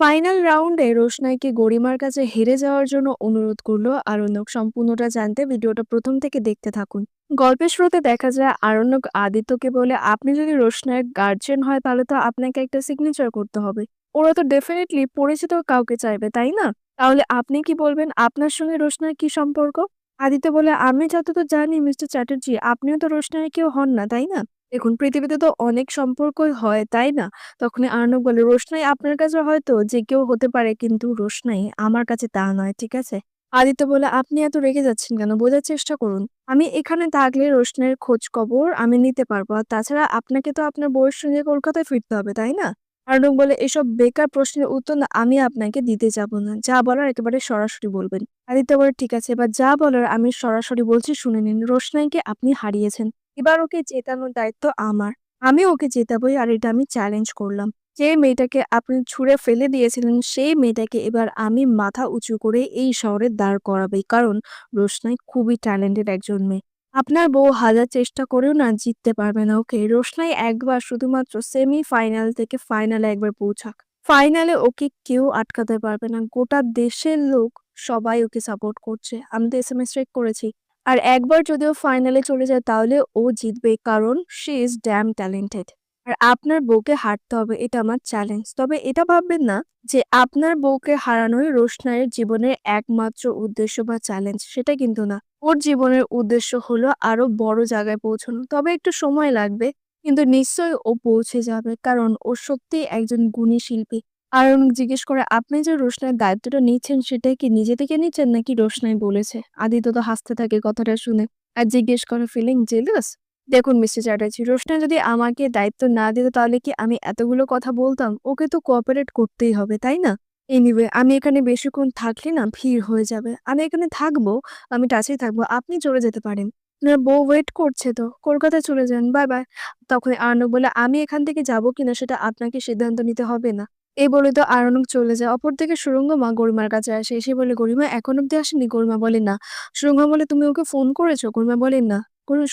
Final রাউন্ডে রোশনাইকে গরিমার কাছে হেরে যাওয়ার জন্য অনুরোধ করলো আরণ্যক। সম্পূর্ণটা জানতে ভিডিওটা প্রথম থেকে দেখতে থাকুন। গল্পের শুরুতে দেখা যায় আরণ্যক আদিত্যকে বলে, আপনি যদি রোশনাইয়ের গার্জিয়ান হয় তাহলে তো আপনাকে একটা সিগনেচার করতে হবে। ওরা তো ডেফিনেটলি পরিচিত কাউকে চাইবে, তাই না? তাহলে আপনি কি বলবেন আপনার সঙ্গে রোশনাইয়ের কি সম্পর্ক? আদিত্য বলে, আমি যতদূর জানি মিস্টার চ্যাটার্জি, আপনিও তো রোশনাইয়ের কেউ হন না, তাই না? দেখুন, পৃথিবীতে তো অনেক সম্পর্কই হয়, তাই না? তখনই আর্ণব বলে, রোশনাই আপনার কাছে হয়তো যে কেউ হতে পারে, কিন্তু রোশনাই আমার কাছে তা নয়, ঠিক আছে? আদিত্য বলে, আপনি এত রেগে যাচ্ছেন কেন? বোঝার চেষ্টা করুন। আমি এখানে থাকলে রোশনাইয়ের খোঁজ খবর আমি নিতে পারবো। আর তাছাড়া আপনাকে তো আপনার বউয়ের সঙ্গে কলকাতায় ফিরতে হবে, তাই না? আর্ণব বলে, এসব বেকার প্রশ্নের উত্তর না আমি আপনাকে দিতে যাব না। যা বলার একেবারে সরাসরি বলবেন। আদিত্য বলে, ঠিক আছে, এবার যা বলার আমি সরাসরি বলছি, শুনে নিন। রোশনাইকে আপনি হারিয়েছেন। এবার ওকে জেতানোর দায়িত্ব আমার। আমি ওকে জেতাবোই, আর এটা আমি চ্যালেঞ্জ করলাম। যে মেয়েটাকে আপনি ছুঁড়ে ফেলে দিয়েছিলেন, সেই মেয়েটাকে এবার আমি মাথা উঁচু করে এই শহরে দাঁড় করাবোই। কারণ রোশনাই খুবই ট্যালেন্টেড একজন মেয়ে। আপনার বউ হাজার চেষ্টা করেও না জিততে পারবে না ওকে। রোশনাই একবার শুধুমাত্র সেমি ফাইনাল থেকে ফাইনালে একবার পৌঁছাক। ফাইনালে ওকে কেউ আটকাতে পারবে না। গোটা দেশের লোক সবাই ওকে সাপোর্ট করছে। আমি তো এসএমএস চেক করেছি। আর একবার যদিও ফাইনালে চলে যায় তাহলে ও জিতবে, কারণ শি ইজ ড্যাম ট্যালেন্টেড। আর আপনার বউকে হারতে হবে, এটা আমার চ্যালেঞ্জ। তবে এটা ভাববেন না যে আপনার বউকে হারানোই রোশনাইয়ের জীবনের একমাত্র উদ্দেশ্য বা চ্যালেঞ্জ, সেটা কিন্তু না। ওর জীবনের উদ্দেশ্য হলো আরো বড় জায়গায় পৌঁছানো। তবে একটু সময় লাগবে, কিন্তু নিশ্চয়ই ও পৌঁছে যাবে, কারণ ও সত্যিই একজন গুণী শিল্পী। আর জিজ্ঞেস করে, আপনি যে রোশনাইয়ের দায়িত্বটা নিচ্ছেন সেটা কি নিজে থেকে নিচ্ছেন নাকি রোশনাই বলেছে? আদিত্য তো হাসতে থাকে কথাটা শুনে, আর জিজ্ঞেস করে, ফিলিং জেলাস? দেখুন মিস্টার চ্যাটার্জি, রোশনা যদি আমাকে দায়িত্ব না দিত তাহলে কি আমি এতগুলো কথা বলতাম? ওকে তো কোঅপারেট করতেই হবে, তাই না? এনিওয়ে, আমি এখানে বেশিক্ষণ থাকলে না ভিড় হয়ে যাবে। আমি এখানে থাকবো, আমি টাচেই থাকবো। আপনি চলে যেতে পারেন। আপনার বউ ওয়েট করছে তো, কলকাতায় চলে যান। Bye bye. তখন আর্ণব বলে, আমি এখান থেকে যাবো কিনা সেটা আপনাকে সিদ্ধান্ত নিতে হবে না। এই বলে তো আরণ্যক চলে যায়। অপরদিকে সুরঙ্গমা গরিমার কাছে আসে। এসে বলে, গরিমা এখন অব্দি আসেনি? গরিমা বলে, না। সুরঙ্গমা বলে, তুমি ওকে ফোন করেছো? গরিমা বলে, না।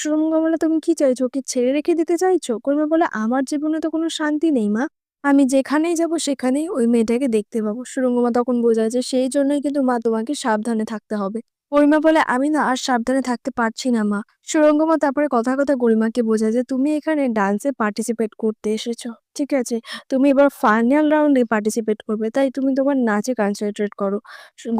সুরঙ্গমা বলে, তুমি কি চাইছো? ওকে ছেড়ে রেখে দিতে চাইছো? গরিমা বলে, আমার জীবনে তো কোনো শান্তি নেই মা। আমি যেখানেই যাব সেখানেই ওই মেয়েটাকে দেখতে পাবো। সুরঙ্গমা তখন বোঝায় যে সেই জন্যই কিন্তু মা তোমাকে সাবধানে থাকতে হবে। গরিমা বলে, আমি না আর সাবধানে থাকতে পারছি না মা। সুরঙ্গমা তারপরে কথা কথা গরিমাকে বোঝায় যে তুমি এখানে ডান্সে পার্টিসিপেট করতে এসেছো, ঠিক আছে? তুমি এবার ফাইনাল রাউন্ডে পার্টিসিপেট করবে, তাই তুমি তোমার নাচে কনসেন্ট্রেট করো।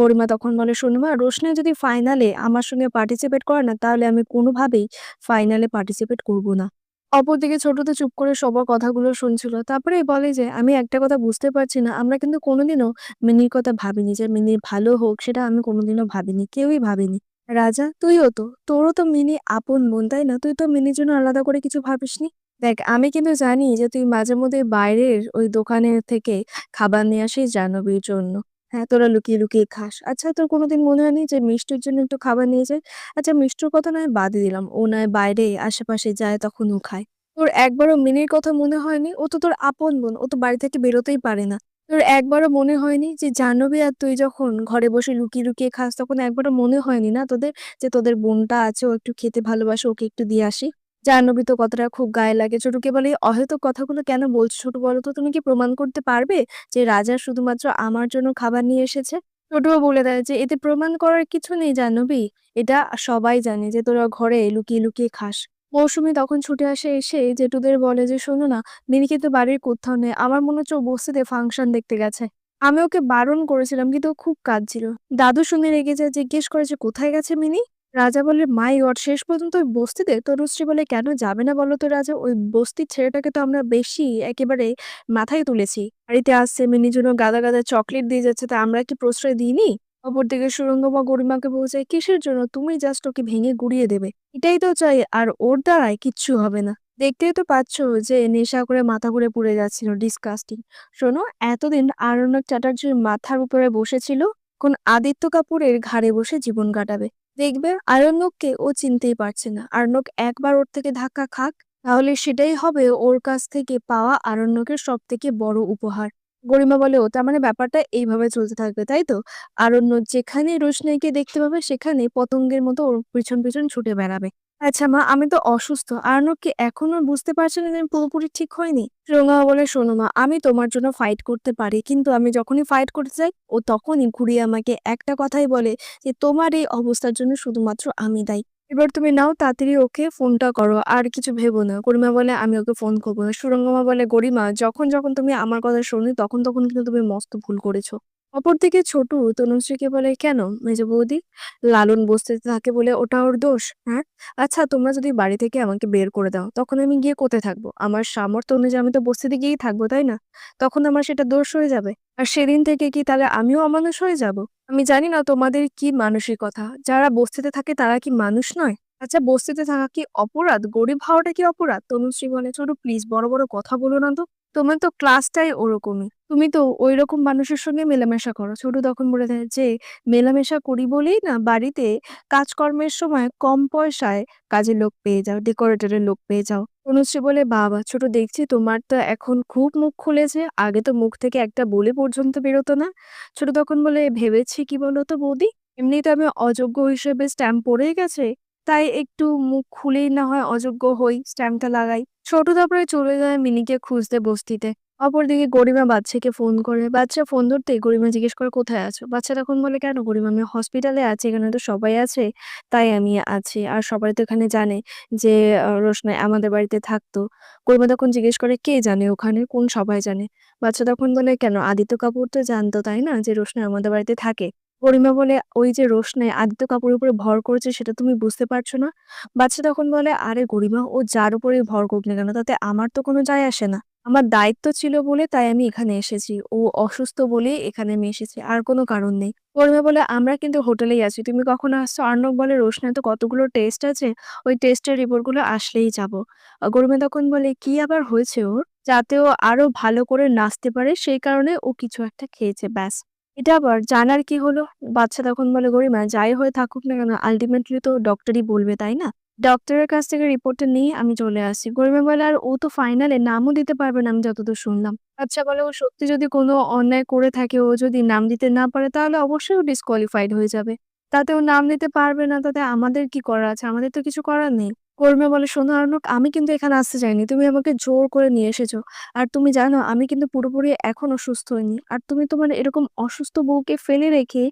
গরিমা তখন বলে, শোনো মা, রোশনি যদি ফাইনালে আমার সঙ্গে পার্টিসিপেট করে না তাহলে আমি কোনোভাবেই ফাইনালে পার্টিসিপেট করব না। অপরদিকে ছোট তো চুপ করে সবার কথাগুলো শুনছিল। তারপরে বলে যে, আমি একটা কথা বুঝতে পারছি না, আমরা কিন্তু কোনোদিনও মিনির কথা ভাবিনি যে মিনি ভালো হোক, সেটা আমি কোনোদিনও ভাবিনি, কেউই ভাবিনি। রাজা, তুইও তো, তোরও তো মিনি আপন বোন, তাই না? তুই তো মিনির জন্য আলাদা করে কিছু ভাবিসনি। দেখ, আমি কিন্তু জানি যে তুই মাঝে মধ্যে বাইরের ওই দোকানের থেকে খাবার নিয়ে আসিস জাহ্নবীর জন্য। হ্যাঁ, তোরা লুকিয়ে লুকিয়ে খাস। আচ্ছা, তোর কোনোদিন মনে হয়নি যে মিষ্টির জন্য একটু খাবার নিয়ে যায়? আচ্ছা, মিষ্টির কথা নয় বাদই দিলাম, ও নয় বাইরে আশেপাশে যায় তখন ও খায়। তোর একবারও মিনির কথা মনে হয়নি? ও তো তোর আপন বোন, ও তো বাড়ি থেকে বেরোতেই পারে না। তোর একবারও মনে হয়নি যে জাহ্নবী আর তুই যখন ঘরে বসে লুকিয়ে লুকিয়ে খাস, তখন একবারও মনে হয়নি না তোদের যে তোদের বোনটা আছে, ও একটু খেতে ভালোবাসে, ওকে একটু দিয়ে আসি? জাহ্নবী তো কথাটা খুব গায়ে লাগে। ছোটকে বলে, "এই অহেতুক কথাগুলো কেন বলছো ছোট? বলো তো, তুমি কি প্রমাণ করতে পারবে যে রাজা শুধুমাত্র আমার জন্য খাবার নিয়ে এসেছে?" ছোটও বলে দেয় যে, "এতে প্রমাণ করার কিছু নেই জাহ্নবী। এটা সবাই জানে যে তোরা ঘরে লুকিয়ে লুকিয়ে খাস।" মৌসুমী তখন ছুটে আসে, এসে জেঠুদের বলে যে, "শোনো না, মিনি কিন্তু বাড়ির কোথাও নেই। আমার মনে হচ্ছে ও বস্তিতে ফাংশন দেখতে গেছে। আমি ওকে বারণ করেছিলাম কিন্তু ও খুব কাঁদছিল।" দাদু শুনে রেগে যায়, জিজ্ঞেস করে যে, "কোথায় গেছে মিনি?" রাজা বলে, মাই গড, শেষ পর্যন্ত ওই বস্তিতে? তনুশ্রী বলে, কেন যাবে না বলো তো রাজা? ওই বস্তির ছেলেটাকে তো আমরা বেশি একেবারে মাথায় তুলেছি। বাড়িতে আসছে, মিনির জন্য গাদা গাদা চকলেট দিয়ে যাচ্ছে, তা আমরা কি প্রশ্রয় দিইনি? অপরদিকে সুরঙ্গমা গরিমাকে বলছে, কিসের জন্য? তুমি জাস্ট ওকে ভেঙে গুড়িয়ে দেবে, এটাই তো চাই, আর ওর দ্বারাই কিচ্ছু হবে না। দেখতেই তো পাচ্ছ যে নেশা করে মাথা ঘুরে পুড়ে যাচ্ছিল, ডিসকাস্টিং। শোনো, এতদিন আরণ্যক চ্যাটার্জির মাথার উপরে বসেছিল, এখন আদিত্য কাপুরের ঘাড়ে বসে জীবন কাটাবে। দেখবে আরণ্যককে ও চিনতেই পারছে না। আরণ্যক একবার ওর থেকে ধাক্কা খাক, তাহলে সেটাই হবে ওর কাছ থেকে পাওয়া আরণ্যকের সব থেকে বড় উপহার। গরিমা বলে, ও তার মানে ব্যাপারটা এইভাবে চলতে থাকবে, তাই তো? আরণ্যক যেখানে রোশনাইকে দেখতে পাবে সেখানে পতঙ্গের মতো ওর পিছন পিছন ছুটে বেড়াবে। আচ্ছা মা, আমি তো অসুস্থ। আর্নব কি এখনো বুঝতে পারছে না যে আমি পুরোপুরি ঠিক হইনি? সুরঙ্গা বলে, "শোনো মা, আমি তোমার জন্য ফাইট করতে পারি। কিন্তু আমি যখনই ফাইট করতে যাই, ও তখনই ঘুরিয়ে আমাকে একটা কথাই বলে যে, 'তোমার এই অবস্থার জন্য শুধুমাত্র আমি দায়ী। এবার তুমি নাও তাড়াতাড়ি ওকে ফোনটা করো। আর কিছু ভেবো না।' গরিমা বলে, "আমি ওকে ফোন করব না।" সুরঙ্গা বলে, "গরিমা, যখন তুমি আমার কথা শোনোনি তখন কিন্তু তুমি মস্ত ভুল করেছো।" অপরদিকে ছোটু তনুশ্রীকে বলে, "কেন মেজো বৌদি? লালন বস্তিতে থাকে বলে ওটা ওর দোষ? হ্যাঁ? আচ্ছা, তোমরা যদি বাড়ি থেকে আমাকে বের করে দাও, তখন আমি গিয়ে কোথায় থাকবো? আমার সামর্থ্য অনুযায়ী আমি তো বস্তিতে গিয়েই থাকবো, তাই না? তখন আমার সেটা দোষ হয়ে যাবে। আর সেদিন থেকে কি তাহলে আমিও অমানুষ হয়ে যাবো? আমি জানি না তোমাদের কি মানসিকতা। যারা বস্তিতে থাকে তারা কি মানুষ নয়? আচ্ছা, বস্তিতে থাকা কি অপরাধ? গরিব হওয়াটা কি অপরাধ?" তনুশ্রী বলে, "ছোট প্লিজ বড়, বড় কথা বলো না তো। তোমার তো ক্লাসটাই ওরকমই। তুমি তো ঐরকম মানুষের সঙ্গে মেলামেশা করো।" ছোট তখন বলে দেয় যে, "মেলামেশা করি বলেই না বাড়িতে কাজকর্মের সময় কম পয়সায় কাজের লোক পেয়ে যাও, ডেকোরেটরের লোক পেয়ে যাও।" তনুশ্রী বলে, "বাবা ছোট, দেখছি তোমার তো এখন খুব মুখ খুলেছে। আগে তো মুখ থেকে একটা বলে পর্যন্ত বেরোতো না।" ছোট তখন বলে, "ভেবেছি কি বলতো বৌদি? এমনিতে আমি অযোগ্য হিসেবে স্ট্যাম্প পড়েই গেছে। তাই একটু মুখ খুলেই না হয় অযোগ্য হই, স্ট্যাম্পটা লাগাই।" ছোট তারপরে চলে যায় মিনিকে খুঁজতে বস্তিতে। অপরদিকে গরিমা বাদশাকে ফোন করে। বাদশা ফোন ধরতেই গরিমা জিজ্ঞেস করে, "কোথায় আছো?" বাদশা তখন বলে, "কেন গরিমা, আমি হসপিটালে আছি। এখানে তো সবাই আছে, তাই আমি আছি। আর সবাই তো এখানে জানে যে রোশনাই আমাদের বাড়িতে থাকতো।" গরিমা তখন জিজ্ঞেস করে, "কে জানে ওখানে? কোন সবাই জানে?" বাদশা তখন বলে, "কেন আদিত্য কাপুর তো জানতো, তাই না, যে রোশনাই আমাদের বাড়িতে থাকে?" গরিমা বলে, "ওই যে রোশনাই আদিত্য কাপুরের উপরে ভর করেছে সেটা তুমি বুঝতে পারছো না?" বাদশা তখন বলে, "আরে গরিমা, ও যার উপরেই ভর করুক না কেন তাতে আমার তো কোনো যায় আসে না। আমার দায়িত্ব ছিল বলে তাই আমি এখানে এসেছি। ও অসুস্থ বলেই এখানে আমি এসেছি। আর কোনো কারণ নেই।" পূর্ণিমা বলে, "আমরা কিন্তু হোটেলেই আছি। তুমি কখন আসছো?" অর্ণব বলে, "রোশনার তো কতগুলো টেস্ট আছে। ওই টেস্টের রিপোর্টগুলো আসলেই যাবো।" গরিমা তখন বলে, "কি আবার হয়েছে ওর? যাতে ও আরো ভালো করে নাচতে পারে সেই কারণে ও কিছু একটা খেয়েছে, ব্যাস। এটা আবার জানার কি হলো?" বাচ্চা তখন বলে, "গরিমা, যাই হয়ে থাকুক না কেন আল্টিমেটলি তো ডক্টরই বলবে, তাই না? ডক্টরের কাছ থেকে রিপোর্টটা নিয়ে আমি চলে আসছি।" গরিমা বলে, "আর ও তো ফাইনালে নামও দিতে পারবে না আমি যতদূর শুনলাম।" আচ্ছা বলে, "ও সত্যি যদি কোনো অন্যায় করে থাকে, ও যদি নাম দিতে না পারে তাহলে অবশ্যই ও ডিসকোয়ালিফাইড হয়ে যাবে। তাতে ও নাম দিতে পারবে না, তাতে আমাদের কি করার আছে? আমাদের তো কিছু করার নেই।" কর্মী বলে, "শোনো আর্নক, আমি কিন্তু এখানে আসতে চাইনি। তুমি আমাকে জোর করে নিয়ে এসেছো। আর তুমি জানো আমি কিন্তু পুরোপুরি এখনো সুস্থ হইনি। আর তুমি তোমার এরকম অসুস্থ বউকে ফেলে রেখে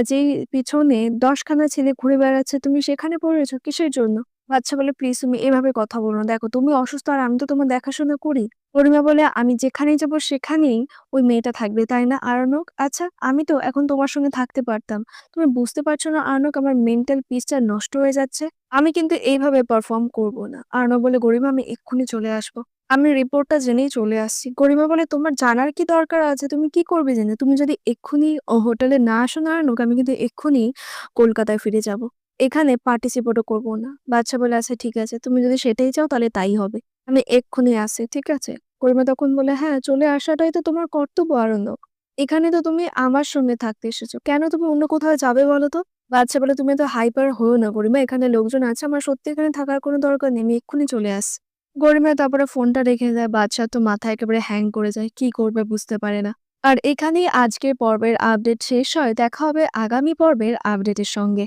যেই পিছনে ১০ খানা ছেলে ঘুরে বেড়াচ্ছে তুমি সেখানে পড়েছো কিসের জন্য?" বাচ্চা বলে, "প্লিজ তুমি এভাবে কথা বলো না। দেখো তুমি অসুস্থ আর আমি তো তোমার দেখাশোনা করি।" পূর্ণিমা বলে, "আমি যেখানেই যাবো সেখানেই ওই মেয়েটা থাকবে, তাই না আরণক? আচ্ছা, আমি তো এখন তোমার সঙ্গে থাকতে পারতাম। তুমি বুঝতে পারছো না আরণক, আমার মেন্টাল পিসটা নষ্ট হয়ে যাচ্ছে? আমি কিন্তু এইভাবে পারফর্ম করব না।" আর্ণব বলে, "গরিমা, আমি এক্ষুনি চলে আসবো। আমি রিপোর্টটা জেনেই চলে আসছি।" গরিমা বলে, "তোমার জানার কি দরকার আছে? তুমি কি করবে জেনে? তুমি যদি এক্ষুনি হোটেলে না আসো না আর্ণব, আমি কিন্তু এক্ষুনি কলকাতায় ফিরে যাব। এখানে পার্টিসিপেটও করব না।" বাচ্চা বলে, "আচ্ছা ঠিক আছে। তুমি যদি সেটাই চাও তাহলে তাই হবে। আমি এক্ষুনি আসছি, ঠিক আছে?" গরিমা তখন বলে, "হ্যাঁ, চলে আসাটাই তো তোমার কর্তব্য আরণ্যক। এখানে তো তুমি আমার সঙ্গে থাকতে এসেছো। কেন তুমি অন্য কোথাও যাবে বলো তো?" বাচ্চা বলে, "তুমি এত হাইপার হয়েও না গরিমা। এখানে লোকজন আছে। আমার সত্যি এখানে থাকার কোনো দরকার নেই। আমি এক্ষুনি চলে আসছি।" গরিমা তারপরে ফোনটা রেখে দেয়। বাদশাহ তো মাথা একেবারে হ্যাং করে যায়। কি করবে বুঝতে পারে না। আর এখানেই আজকের পর্বের আপডেট শেষ হয়। দেখা হবে আগামী পর্বের আপডেটের সঙ্গে।